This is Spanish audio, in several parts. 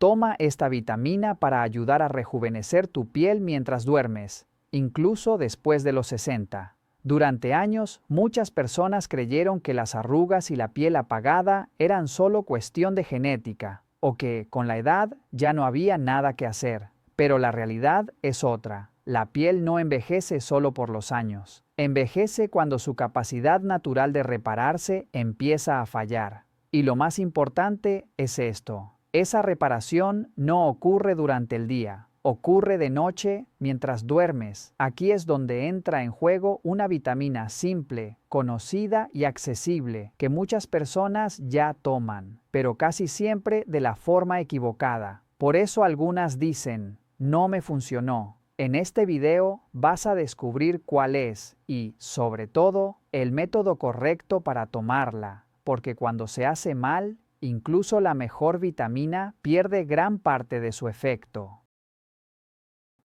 Toma esta vitamina para ayudar a rejuvenecer tu piel mientras duermes, incluso después de los 60. Durante años, muchas personas creyeron que las arrugas y la piel apagada eran solo cuestión de genética, o que, con la edad, ya no había nada que hacer. Pero la realidad es otra. La piel no envejece solo por los años. Envejece cuando su capacidad natural de repararse empieza a fallar. Y lo más importante es esto. Esa reparación no ocurre durante el día. Ocurre de noche mientras duermes. Aquí es donde entra en juego una vitamina simple, conocida y accesible que muchas personas ya toman, pero casi siempre de la forma equivocada. Por eso algunas dicen, no me funcionó. En este video vas a descubrir cuál es y, sobre todo, el método correcto para tomarla, porque cuando se hace mal, incluso la mejor vitamina pierde gran parte de su efecto.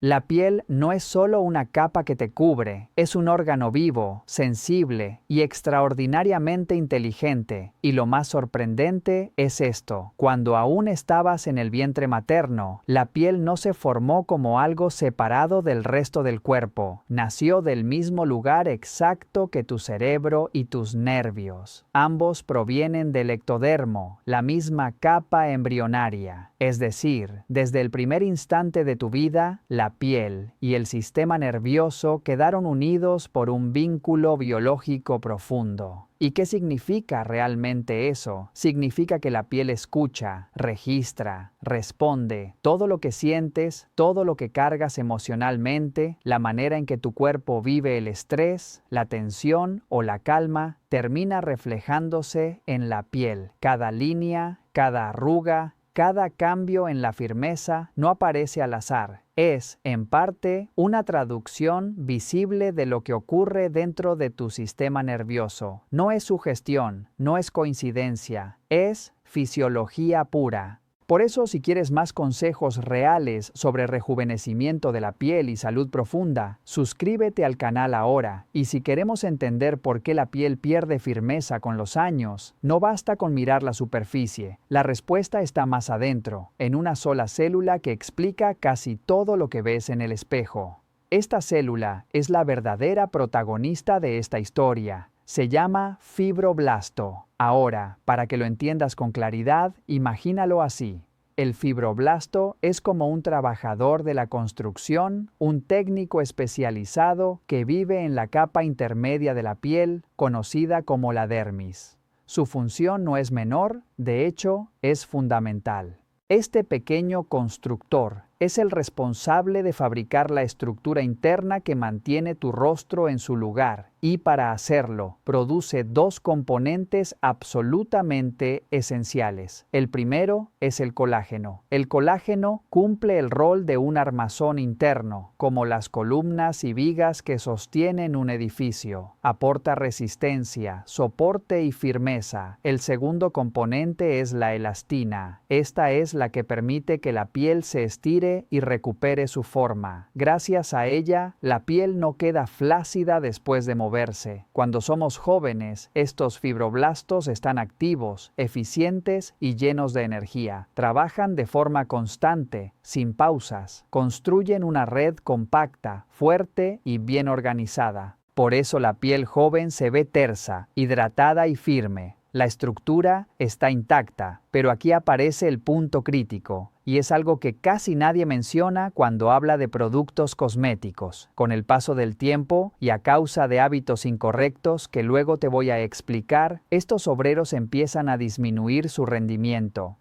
La piel no es solo una capa que te cubre, es un órgano vivo, sensible y extraordinariamente inteligente. Y lo más sorprendente es esto: cuando aún estabas en el vientre materno, la piel no se formó como algo separado del resto del cuerpo. Nació del mismo lugar exacto que tu cerebro y tus nervios. Ambos provienen del ectodermo, la misma capa embrionaria. Es decir, desde el primer instante de tu vida, la piel y el sistema nervioso quedaron unidos por un vínculo biológico profundo. ¿Y qué significa realmente eso? Significa que la piel escucha, registra, responde. Todo lo que sientes, todo lo que cargas emocionalmente, la manera en que tu cuerpo vive el estrés, la tensión o la calma, termina reflejándose en la piel. Cada línea, cada arruga, cada cambio en la firmeza no aparece al azar. Es, en parte, una traducción visible de lo que ocurre dentro de tu sistema nervioso. No es sugestión, no es coincidencia, es fisiología pura. Por eso, si quieres más consejos reales sobre rejuvenecimiento de la piel y salud profunda, suscríbete al canal ahora. Y si queremos entender por qué la piel pierde firmeza con los años, no basta con mirar la superficie. La respuesta está más adentro, en una sola célula que explica casi todo lo que ves en el espejo. Esta célula es la verdadera protagonista de esta historia. Se llama fibroblasto. Ahora, para que lo entiendas con claridad, imagínalo así. El fibroblasto es como un trabajador de la construcción, un técnico especializado que vive en la capa intermedia de la piel, conocida como la dermis. Su función no es menor, de hecho, es fundamental. Este pequeño constructor es el responsable de fabricar la estructura interna que mantiene tu rostro en su lugar y, para hacerlo, produce dos componentes absolutamente esenciales. El primero es el colágeno. El colágeno cumple el rol de un armazón interno, como las columnas y vigas que sostienen un edificio. Aporta resistencia, soporte y firmeza. El segundo componente es la elastina. Esta es la que permite que la piel se estire y recupere su forma. Gracias a ella, la piel no queda flácida después de moverse. Cuando somos jóvenes, estos fibroblastos están activos, eficientes y llenos de energía. Trabajan de forma constante, sin pausas. Construyen una red compacta, fuerte y bien organizada. Por eso la piel joven se ve tersa, hidratada y firme. La estructura está intacta, pero aquí aparece el punto crítico, y es algo que casi nadie menciona cuando habla de productos cosméticos. Con el paso del tiempo, y a causa de hábitos incorrectos que luego te voy a explicar, estos obreros empiezan a disminuir su rendimiento.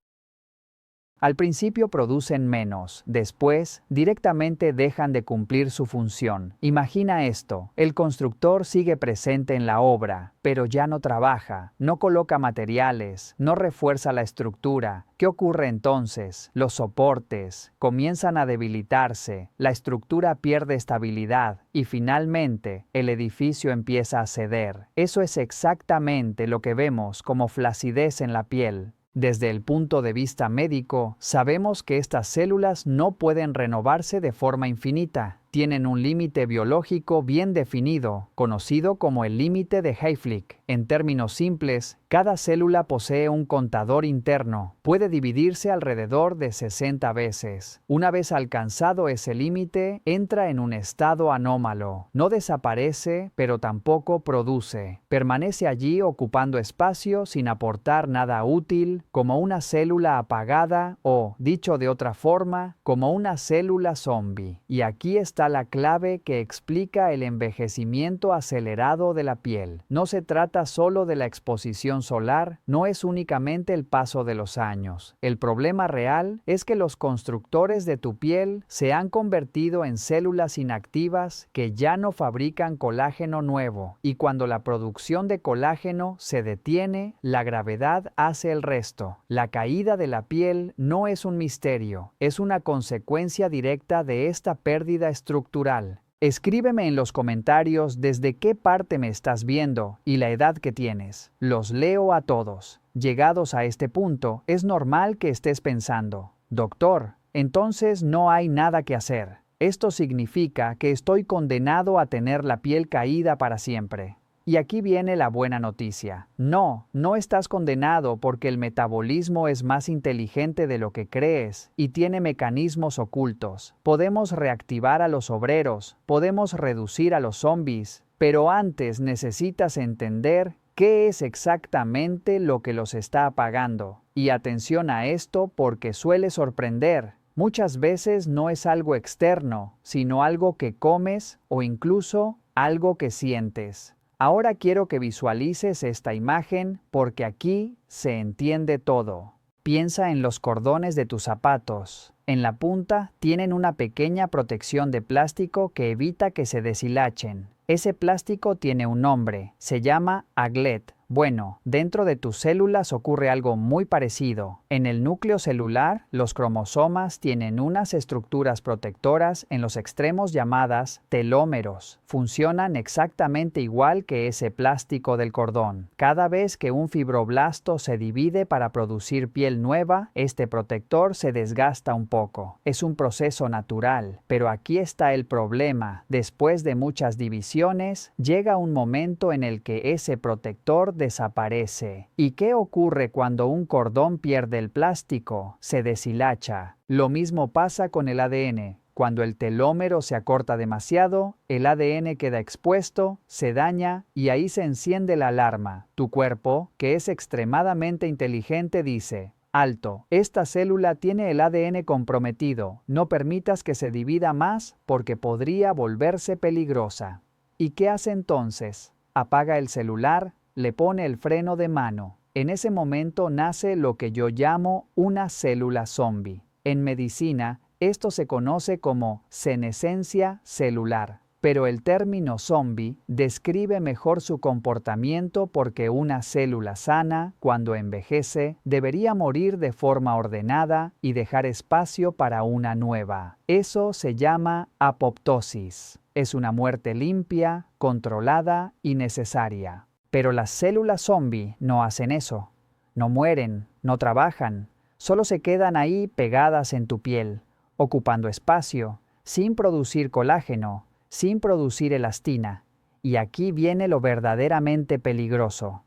Al principio producen menos, después directamente dejan de cumplir su función. Imagina esto: el constructor sigue presente en la obra, pero ya no trabaja, no coloca materiales, no refuerza la estructura. ¿Qué ocurre entonces? Los soportes comienzan a debilitarse, la estructura pierde estabilidad y finalmente el edificio empieza a ceder. Eso es exactamente lo que vemos como flacidez en la piel. Desde el punto de vista médico, sabemos que estas células no pueden renovarse de forma infinita. Tienen un límite biológico bien definido, conocido como el límite de Hayflick. En términos simples, cada célula posee un contador interno. Puede dividirse alrededor de 60 veces. Una vez alcanzado ese límite, entra en un estado anómalo. No desaparece, pero tampoco produce. Permanece allí ocupando espacio sin aportar nada útil, como una célula apagada o, dicho de otra forma, como una célula zombie. Y aquí está la clave que explica el envejecimiento acelerado de la piel. No se trata solo de la exposición solar, no es únicamente el paso de los años. El problema real es que los constructores de tu piel se han convertido en células inactivas que ya no fabrican colágeno nuevo, y cuando la producción de colágeno se detiene, la gravedad hace el resto. La caída de la piel no es un misterio, es una consecuencia directa de esta pérdida estructural. Escríbeme en los comentarios desde qué parte me estás viendo y la edad que tienes. Los leo a todos. Llegados a este punto, es normal que estés pensando, doctor, entonces no hay nada que hacer. Esto significa que estoy condenado a tener la piel caída para siempre. Y aquí viene la buena noticia. No, no estás condenado porque el metabolismo es más inteligente de lo que crees y tiene mecanismos ocultos. Podemos reactivar a los obreros, podemos reducir a los zombies, pero antes necesitas entender qué es exactamente lo que los está apagando. Y atención a esto porque suele sorprender. Muchas veces no es algo externo, sino algo que comes o incluso algo que sientes. Ahora quiero que visualices esta imagen porque aquí se entiende todo. Piensa en los cordones de tus zapatos. En la punta tienen una pequeña protección de plástico que evita que se deshilachen. Ese plástico tiene un nombre, se llama aglet. Bueno, dentro de tus células ocurre algo muy parecido. En el núcleo celular, los cromosomas tienen unas estructuras protectoras en los extremos llamadas telómeros. Funcionan exactamente igual que ese plástico del cordón. Cada vez que un fibroblasto se divide para producir piel nueva, este protector se desgasta un poco. Es un proceso natural, pero aquí está el problema. Después de muchas divisiones, llega un momento en el que ese protector desaparece. ¿Y qué ocurre cuando un cordón pierde el plástico? Se deshilacha. Lo mismo pasa con el ADN. Cuando el telómero se acorta demasiado, el ADN queda expuesto, se daña y ahí se enciende la alarma. Tu cuerpo, que es extremadamente inteligente, dice: alto, esta célula tiene el ADN comprometido, no permitas que se divida más porque podría volverse peligrosa. ¿Y qué hace entonces? Apaga el celular, le pone el freno de mano. En ese momento nace lo que yo llamo una célula zombie. En medicina, esto se conoce como senescencia celular. Pero el término zombie describe mejor su comportamiento porque una célula sana, cuando envejece, debería morir de forma ordenada y dejar espacio para una nueva. Eso se llama apoptosis. Es una muerte limpia, controlada y necesaria. Pero las células zombie no hacen eso. No mueren, no trabajan, solo se quedan ahí pegadas en tu piel, ocupando espacio, sin producir colágeno, sin producir elastina. Y aquí viene lo verdaderamente peligroso.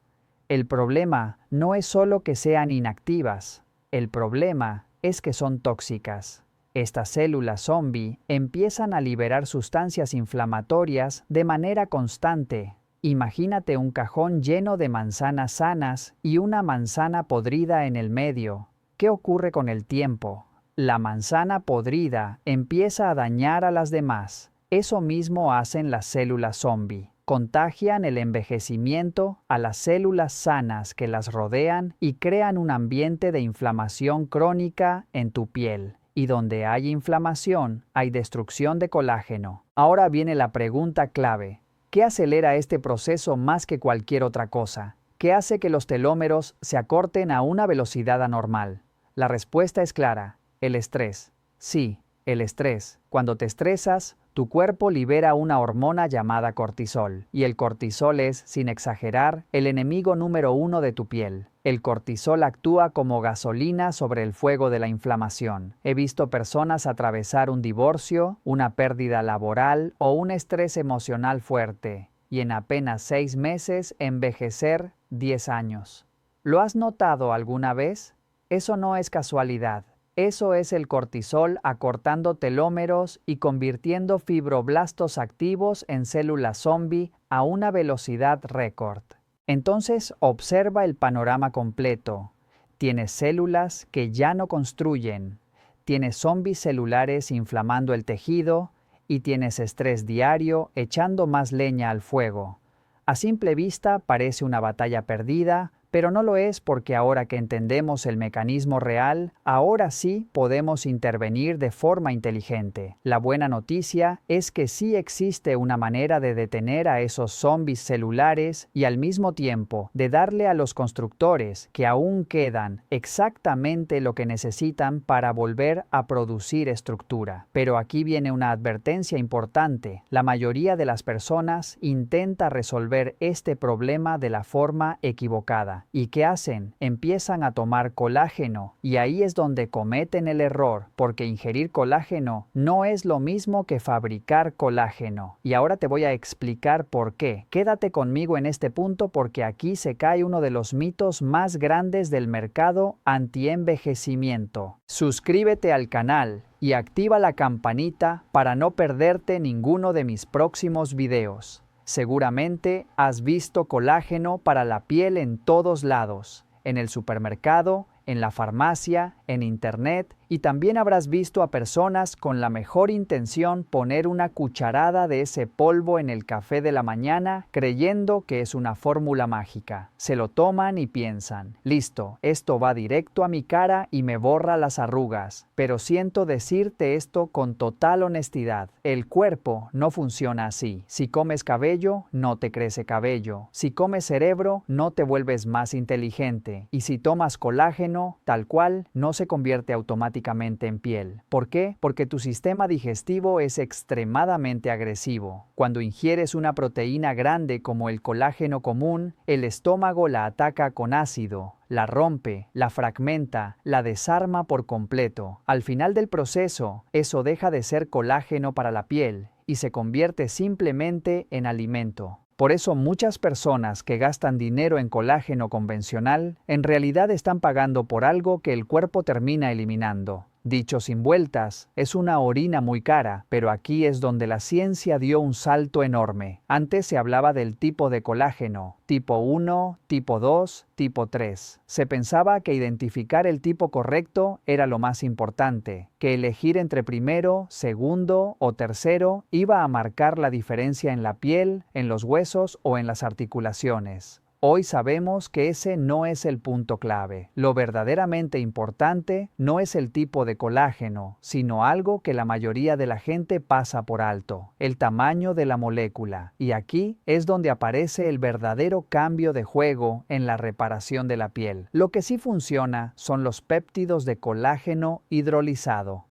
El problema no es solo que sean inactivas, el problema es que son tóxicas. Estas células zombie empiezan a liberar sustancias inflamatorias de manera constante. Imagínate un cajón lleno de manzanas sanas y una manzana podrida en el medio. ¿Qué ocurre con el tiempo? La manzana podrida empieza a dañar a las demás. Eso mismo hacen las células zombie. Contagian el envejecimiento a las células sanas que las rodean y crean un ambiente de inflamación crónica en tu piel. Y donde hay inflamación, hay destrucción de colágeno. Ahora viene la pregunta clave. ¿Qué acelera este proceso más que cualquier otra cosa? ¿Qué hace que los telómeros se acorten a una velocidad anormal? La respuesta es clara: el estrés. Sí, el estrés. Cuando te estresas, Tu cuerpo libera una hormona llamada cortisol, y el cortisol es, sin exagerar, el enemigo número uno de tu piel. El cortisol actúa como gasolina sobre el fuego de la inflamación. He visto personas atravesar un divorcio, una pérdida laboral o un estrés emocional fuerte, y en apenas 6 meses envejecer 10 años. ¿Lo has notado alguna vez? Eso no es casualidad. Eso es el cortisol acortando telómeros y convirtiendo fibroblastos activos en células zombie a una velocidad récord. Entonces observa el panorama completo. Tienes células que ya no construyen, tienes zombies celulares inflamando el tejido y tienes estrés diario echando más leña al fuego. A simple vista parece una batalla perdida, pero no lo es porque ahora que entendemos el mecanismo real, ahora sí podemos intervenir de forma inteligente. La buena noticia es que sí existe una manera de detener a esos zombies celulares y al mismo tiempo de darle a los constructores que aún quedan exactamente lo que necesitan para volver a producir estructura. Pero aquí viene una advertencia importante. La mayoría de las personas intenta resolver este problema de la forma equivocada. ¿Y qué hacen? Empiezan a tomar colágeno y ahí es donde cometen el error, porque ingerir colágeno no es lo mismo que fabricar colágeno. Y ahora te voy a explicar por qué. Quédate conmigo en este punto porque aquí se cae uno de los mitos más grandes del mercado anti-envejecimiento. Suscríbete al canal y activa la campanita para no perderte ninguno de mis próximos videos. Seguramente has visto colágeno para la piel en todos lados, en el supermercado, en la farmacia, en internet, y también habrás visto a personas con la mejor intención poner una cucharada de ese polvo en el café de la mañana creyendo que es una fórmula mágica. Se lo toman y piensan, listo, esto va directo a mi cara y me borra las arrugas. Pero siento decirte esto con total honestidad, el cuerpo no funciona así. Si comes cabello, no te crece cabello. Si comes cerebro, no te vuelves más inteligente. Y si tomas colágeno, tal cual, no se convierte automáticamente en piel. ¿Por qué? Porque tu sistema digestivo es extremadamente agresivo. Cuando ingieres una proteína grande como el colágeno común, el estómago la ataca con ácido, la rompe, la fragmenta, la desarma por completo. Al final del proceso, eso deja de ser colágeno para la piel y se convierte simplemente en alimento. Por eso muchas personas que gastan dinero en colágeno convencional, en realidad están pagando por algo que el cuerpo termina eliminando. Dicho sin vueltas, es una orina muy cara, pero aquí es donde la ciencia dio un salto enorme. Antes se hablaba del tipo de colágeno, tipo 1, tipo 2, tipo 3. Se pensaba que identificar el tipo correcto era lo más importante, que elegir entre primero, segundo o tercero iba a marcar la diferencia en la piel, en los huesos o en las articulaciones. Hoy sabemos que ese no es el punto clave. Lo verdaderamente importante no es el tipo de colágeno, sino algo que la mayoría de la gente pasa por alto, el tamaño de la molécula. Y aquí es donde aparece el verdadero cambio de juego en la reparación de la piel. Lo que sí funciona son los péptidos de colágeno hidrolizado.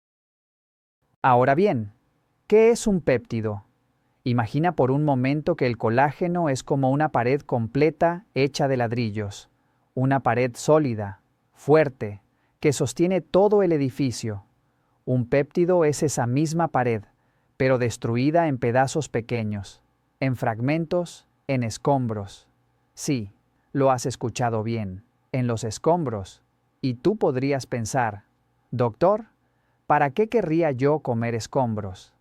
Ahora bien, ¿qué es un péptido? Imagina por un momento que el colágeno es como una pared completa hecha de ladrillos, una pared sólida, fuerte, que sostiene todo el edificio. Un péptido es esa misma pared, pero destruida en pedazos pequeños, en fragmentos, en escombros. Sí, lo has escuchado bien, en los escombros. Y tú podrías pensar, doctor, ¿para qué querría yo comer escombros?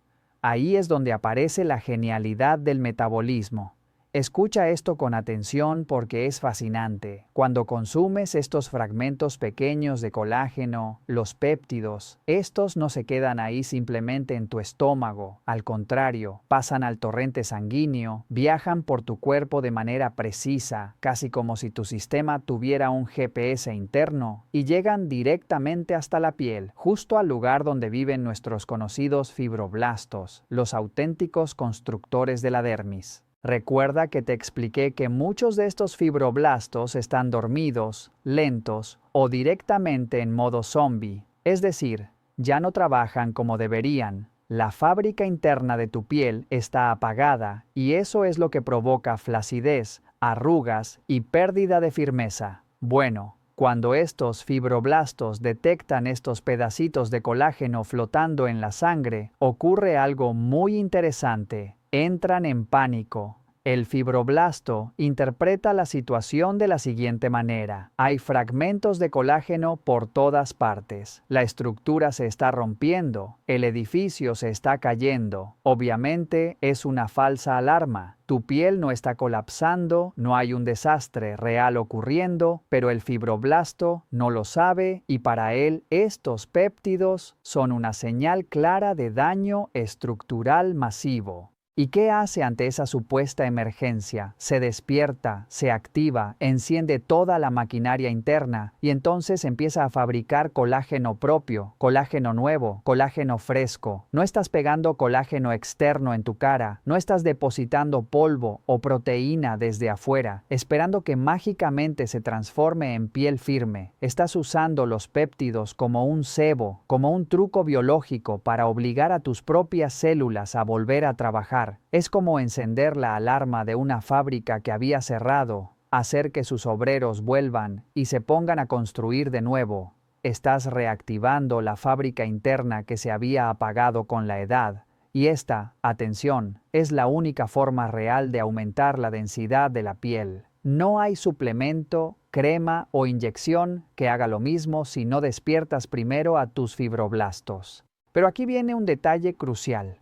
Ahí es donde aparece la genialidad del metabolismo. Escucha esto con atención porque es fascinante. Cuando consumes estos fragmentos pequeños de colágeno, los péptidos, estos no se quedan ahí simplemente en tu estómago. Al contrario, pasan al torrente sanguíneo, viajan por tu cuerpo de manera precisa, casi como si tu sistema tuviera un GPS interno, y llegan directamente hasta la piel, justo al lugar donde viven nuestros conocidos fibroblastos, los auténticos constructores de la dermis. Recuerda que te expliqué que muchos de estos fibroblastos están dormidos, lentos o directamente en modo zombie, es decir, ya no trabajan como deberían. La fábrica interna de tu piel está apagada y eso es lo que provoca flacidez, arrugas y pérdida de firmeza. Bueno, cuando estos fibroblastos detectan estos pedacitos de colágeno flotando en la sangre, ocurre algo muy interesante. Entran en pánico. El fibroblasto interpreta la situación de la siguiente manera. Hay fragmentos de colágeno por todas partes. La estructura se está rompiendo. El edificio se está cayendo. Obviamente es una falsa alarma. Tu piel no está colapsando, no hay un desastre real ocurriendo, pero el fibroblasto no lo sabe y para él estos péptidos son una señal clara de daño estructural masivo. ¿Y qué hace ante esa supuesta emergencia? Se despierta, se activa, enciende toda la maquinaria interna y entonces empieza a fabricar colágeno propio, colágeno nuevo, colágeno fresco. No estás pegando colágeno externo en tu cara, no estás depositando polvo o proteína desde afuera, esperando que mágicamente se transforme en piel firme. Estás usando los péptidos como un cebo, como un truco biológico para obligar a tus propias células a volver a trabajar. Es como encender la alarma de una fábrica que había cerrado, hacer que sus obreros vuelvan y se pongan a construir de nuevo. Estás reactivando la fábrica interna que se había apagado con la edad, y esta, atención, es la única forma real de aumentar la densidad de la piel. No hay suplemento, crema o inyección que haga lo mismo si no despiertas primero a tus fibroblastos. Pero aquí viene un detalle crucial.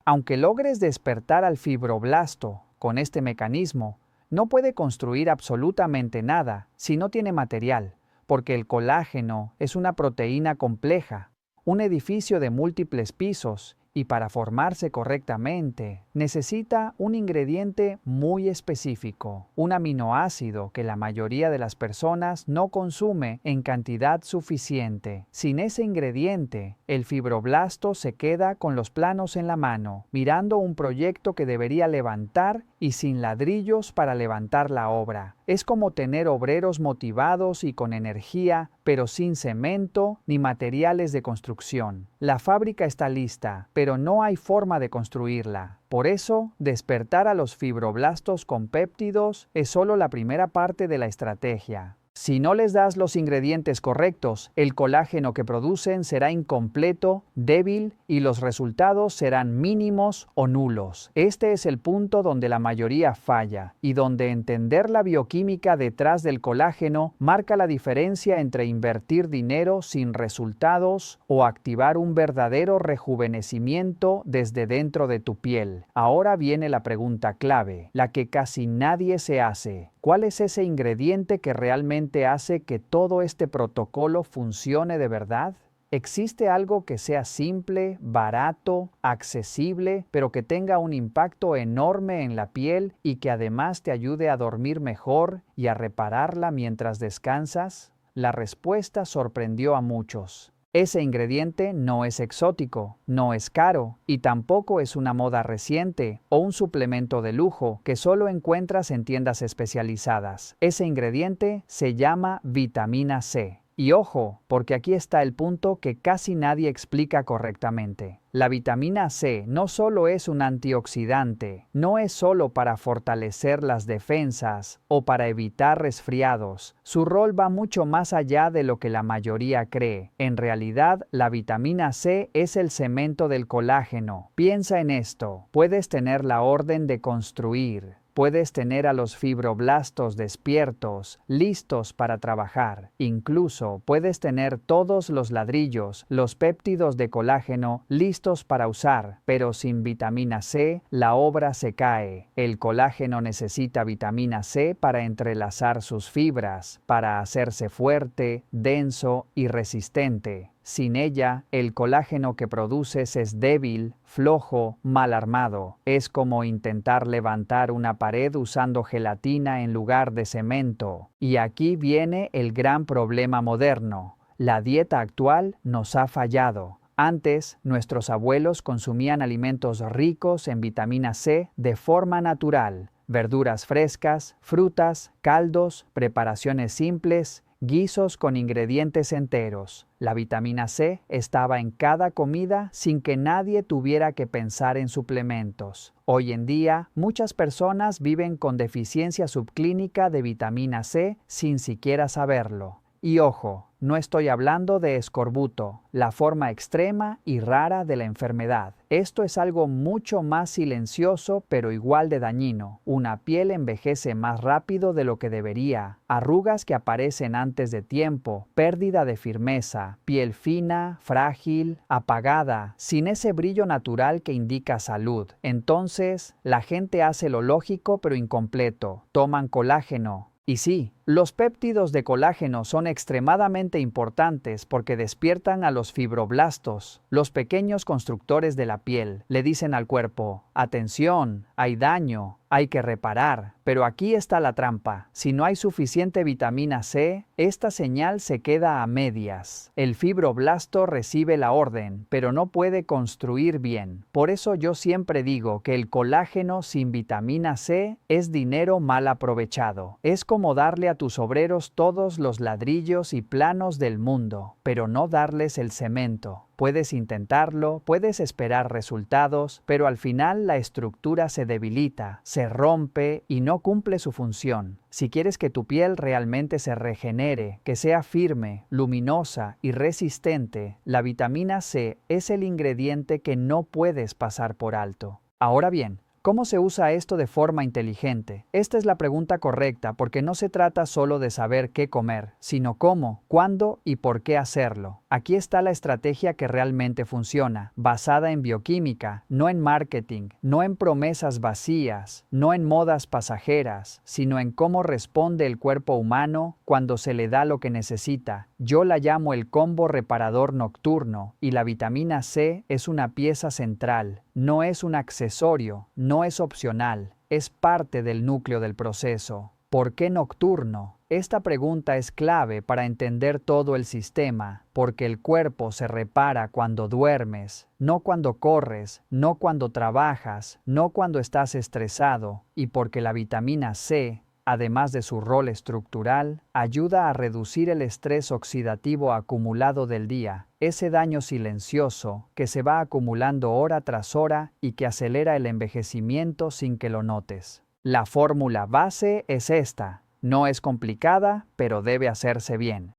Aunque logres despertar al fibroblasto con este mecanismo, no puede construir absolutamente nada si no tiene material, porque el colágeno es una proteína compleja, un edificio de múltiples pisos, y para formarse correctamente necesita un ingrediente muy específico, un aminoácido que la mayoría de las personas no consume en cantidad suficiente. Sin ese ingrediente, el fibroblasto se queda con los planos en la mano, mirando un proyecto que debería levantar y sin ladrillos para levantar la obra. Es como tener obreros motivados y con energía, pero sin cemento ni materiales de construcción. La fábrica está lista, pero no hay forma de construirla. Por eso, despertar a los fibroblastos con péptidos es solo la primera parte de la estrategia. Si no les das los ingredientes correctos, el colágeno que producen será incompleto, débil y los resultados serán mínimos o nulos. Este es el punto donde la mayoría falla y donde entender la bioquímica detrás del colágeno marca la diferencia entre invertir dinero sin resultados o activar un verdadero rejuvenecimiento desde dentro de tu piel. Ahora viene la pregunta clave, la que casi nadie se hace. ¿Cuál es ese ingrediente que realmente hace que todo este protocolo funcione de verdad? ¿Existe algo que sea simple, barato, accesible, pero que tenga un impacto enorme en la piel y que además te ayude a dormir mejor y a repararla mientras descansas? La respuesta sorprendió a muchos. Ese ingrediente no es exótico, no es caro y tampoco es una moda reciente o un suplemento de lujo que solo encuentras en tiendas especializadas. Ese ingrediente se llama vitamina C. Y ojo, porque aquí está el punto que casi nadie explica correctamente. La vitamina C no solo es un antioxidante, no es solo para fortalecer las defensas o para evitar resfriados. Su rol va mucho más allá de lo que la mayoría cree. En realidad, la vitamina C es el cemento del colágeno. Piensa en esto. Puedes tener la orden de construir. Puedes tener a los fibroblastos despiertos, listos para trabajar. Incluso puedes tener todos los ladrillos, los péptidos de colágeno listos para usar, pero sin vitamina C, la obra se cae. El colágeno necesita vitamina C para entrelazar sus fibras, para hacerse fuerte, denso y resistente. Sin ella, el colágeno que produces es débil, flojo, mal armado. Es como intentar levantar una pared usando gelatina en lugar de cemento. Y aquí viene el gran problema moderno. La dieta actual nos ha fallado. Antes, nuestros abuelos consumían alimentos ricos en vitamina C de forma natural. Verduras frescas, frutas, caldos, preparaciones simples, guisos con ingredientes enteros. La vitamina C estaba en cada comida sin que nadie tuviera que pensar en suplementos. Hoy en día, muchas personas viven con deficiencia subclínica de vitamina C sin siquiera saberlo. Y ojo, no estoy hablando de escorbuto, la forma extrema y rara de la enfermedad. Esto es algo mucho más silencioso pero igual de dañino. Una piel envejece más rápido de lo que debería, arrugas que aparecen antes de tiempo, pérdida de firmeza, piel fina, frágil, apagada, sin ese brillo natural que indica salud. Entonces, la gente hace lo lógico pero incompleto, toman colágeno. Y sí, los péptidos de colágeno son extremadamente importantes porque despiertan a los fibroblastos, los pequeños constructores de la piel. Le dicen al cuerpo, atención, hay daño, hay que reparar. Pero aquí está la trampa. Si no hay suficiente vitamina C, esta señal se queda a medias. El fibroblasto recibe la orden, pero no puede construir bien. Por eso yo siempre digo que el colágeno sin vitamina C es dinero mal aprovechado. Es como darle a tus obreros todos los ladrillos y planos del mundo, pero no darles el cemento. Puedes intentarlo, puedes esperar resultados, pero al final la estructura se debilita, se rompe y no cumple su función. Si quieres que tu piel realmente se regenere, que sea firme, luminosa y resistente, la vitamina C es el ingrediente que no puedes pasar por alto. Ahora bien, ¿cómo se usa esto de forma inteligente? Esta es la pregunta correcta porque no se trata solo de saber qué comer, sino cómo, cuándo y por qué hacerlo. Aquí está la estrategia que realmente funciona, basada en bioquímica, no en marketing, no en promesas vacías, no en modas pasajeras, sino en cómo responde el cuerpo humano cuando se le da lo que necesita. Yo la llamo el combo reparador nocturno y la vitamina C es una pieza central, no es un accesorio, no es opcional, es parte del núcleo del proceso. ¿Por qué nocturno? Esta pregunta es clave para entender todo el sistema, porque el cuerpo se repara cuando duermes, no cuando corres, no cuando trabajas, no cuando estás estresado, y porque la vitamina C, además de su rol estructural, ayuda a reducir el estrés oxidativo acumulado del día, ese daño silencioso que se va acumulando hora tras hora y que acelera el envejecimiento sin que lo notes. La fórmula base es esta. No es complicada, pero debe hacerse bien.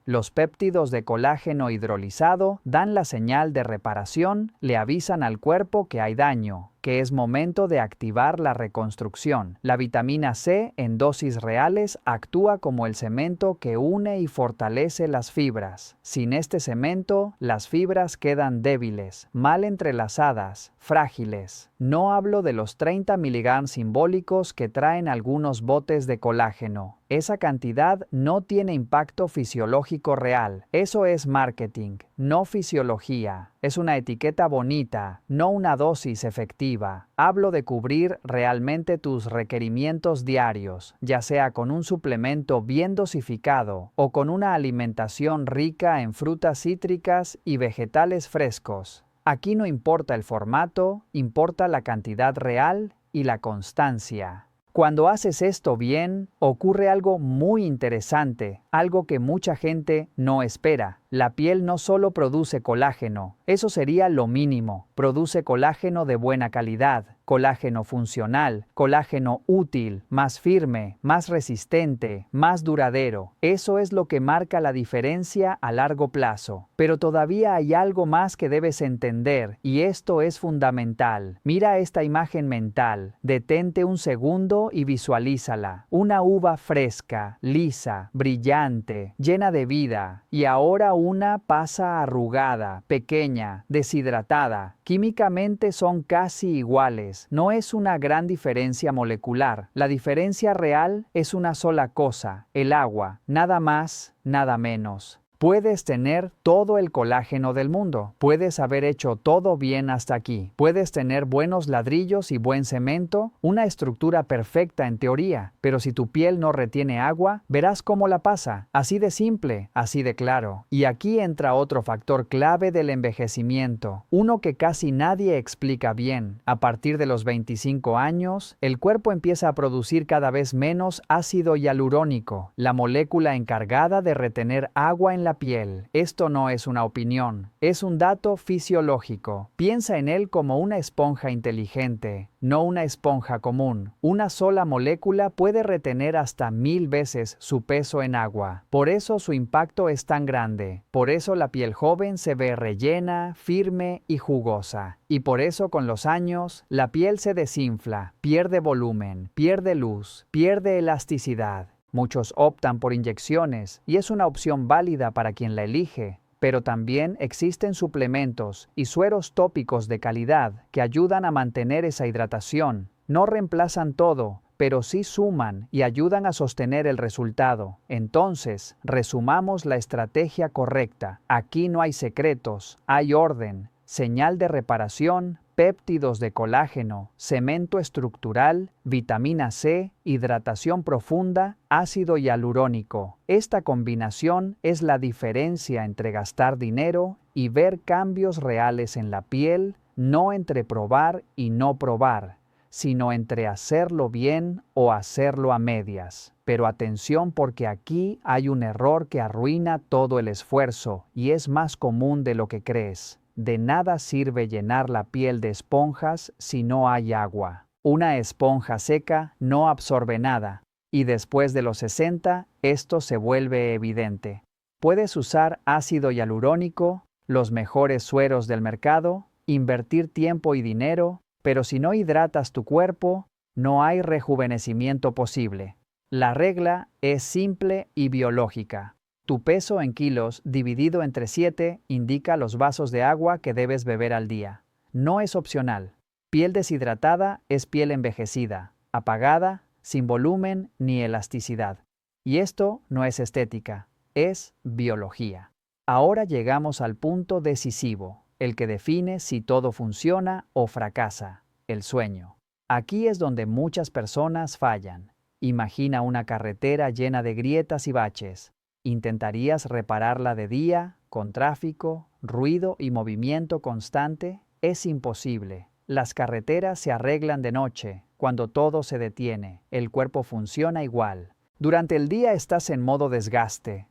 Los péptidos de colágeno hidrolizado dan la señal de reparación, le avisan al cuerpo que hay daño, que es momento de activar la reconstrucción. La vitamina C, en dosis reales, actúa como el cemento que une y fortalece las fibras. Sin este cemento, las fibras quedan débiles, mal entrelazadas, frágiles. No hablo de los 30 miligramos simbólicos que traen algunos botes de colágeno. Esa cantidad no tiene impacto fisiológico real. Eso es marketing, no fisiología. Es una etiqueta bonita, no una dosis efectiva. Hablo de cubrir realmente tus requerimientos diarios, ya sea con un suplemento bien dosificado o con una alimentación rica en frutas cítricas y vegetales frescos. Aquí no importa el formato, importa la cantidad real y la constancia. Cuando haces esto bien, ocurre algo muy interesante, algo que mucha gente no espera. La piel no solo produce colágeno, eso sería lo mínimo. Produce colágeno de buena calidad, colágeno funcional, colágeno útil, más firme, más resistente, más duradero. Eso es lo que marca la diferencia a largo plazo. Pero todavía hay algo más que debes entender, y esto es fundamental. Mira esta imagen mental, detente un segundo y visualízala. Una uva fresca, lisa, brillante, llena de vida, y ahora una pasa arrugada, pequeña, deshidratada. Químicamente son casi iguales. No es una gran diferencia molecular. La diferencia real es una sola cosa, el agua, nada más, nada menos. Puedes tener todo el colágeno del mundo, puedes haber hecho todo bien hasta aquí, puedes tener buenos ladrillos y buen cemento, una estructura perfecta en teoría, pero si tu piel no retiene agua, verás cómo la pasa, así de simple, así de claro. Y aquí entra otro factor clave del envejecimiento, uno que casi nadie explica bien. A partir de los 25 años, el cuerpo empieza a producir cada vez menos ácido hialurónico, la molécula encargada de retener agua en la piel. Esto no es una opinión, es un dato fisiológico. Piensa en él como una esponja inteligente, no una esponja común. Una sola molécula puede retener hasta 1000 veces su peso en agua. Por eso su impacto es tan grande. Por eso la piel joven se ve rellena, firme y jugosa. Y por eso con los años, la piel se desinfla, pierde volumen, pierde luz, pierde elasticidad. Muchos optan por inyecciones y es una opción válida para quien la elige, pero también existen suplementos y sueros tópicos de calidad que ayudan a mantener esa hidratación. No reemplazan todo, pero sí suman y ayudan a sostener el resultado. Entonces, resumamos la estrategia correcta. Aquí no hay secretos, hay orden, señal de reparación, péptidos de colágeno, cemento estructural, vitamina C, hidratación profunda, ácido hialurónico. Esta combinación es la diferencia entre gastar dinero y ver cambios reales en la piel, no entre probar y no probar, sino entre hacerlo bien o hacerlo a medias. Pero atención, porque aquí hay un error que arruina todo el esfuerzo y es más común de lo que crees. De nada sirve llenar la piel de esponjas si no hay agua. Una esponja seca no absorbe nada, y después de los 60, esto se vuelve evidente. Puedes usar ácido hialurónico, los mejores sueros del mercado, invertir tiempo y dinero, pero si no hidratas tu cuerpo, no hay rejuvenecimiento posible. La regla es simple y biológica. Tu peso en kilos dividido entre 7 indica los vasos de agua que debes beber al día. No es opcional. Piel deshidratada es piel envejecida, apagada, sin volumen ni elasticidad. Y esto no es estética, es biología. Ahora llegamos al punto decisivo, el que define si todo funciona o fracasa, el sueño. Aquí es donde muchas personas fallan. Imagina una carretera llena de grietas y baches. ¿Intentarías repararla de día, con tráfico, ruido y movimiento constante? Es imposible. Las carreteras se arreglan de noche, cuando todo se detiene. El cuerpo funciona igual. Durante el día estás en modo desgaste.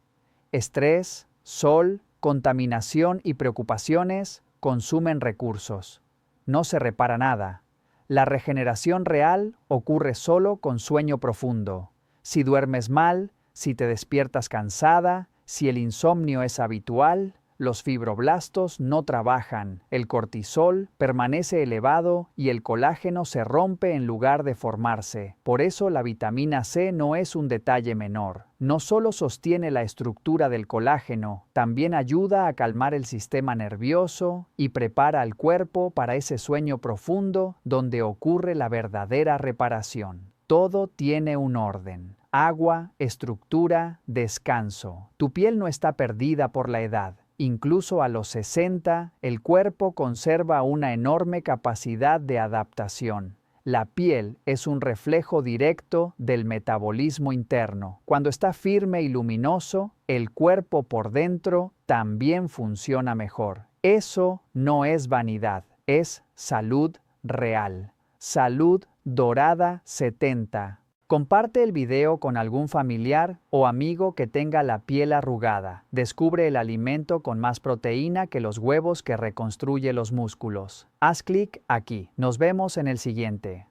Estrés, sol, contaminación y preocupaciones consumen recursos. No se repara nada. La regeneración real ocurre solo con sueño profundo. Si duermes mal, si te despiertas cansada, si el insomnio es habitual, los fibroblastos no trabajan, el cortisol permanece elevado y el colágeno se rompe en lugar de formarse. Por eso la vitamina C no es un detalle menor. No solo sostiene la estructura del colágeno, también ayuda a calmar el sistema nervioso y prepara al cuerpo para ese sueño profundo donde ocurre la verdadera reparación. Todo tiene un orden. Agua, estructura, descanso. Tu piel no está perdida por la edad. Incluso a los 60, el cuerpo conserva una enorme capacidad de adaptación. La piel es un reflejo directo del metabolismo interno. Cuando está firme y luminoso, el cuerpo por dentro también funciona mejor. Eso no es vanidad, es salud real. Salud Dorada 70. Comparte el video con algún familiar o amigo que tenga la piel arrugada. Descubre el alimento con más proteína que los huevos que reconstruye los músculos. Haz clic aquí. Nos vemos en el siguiente.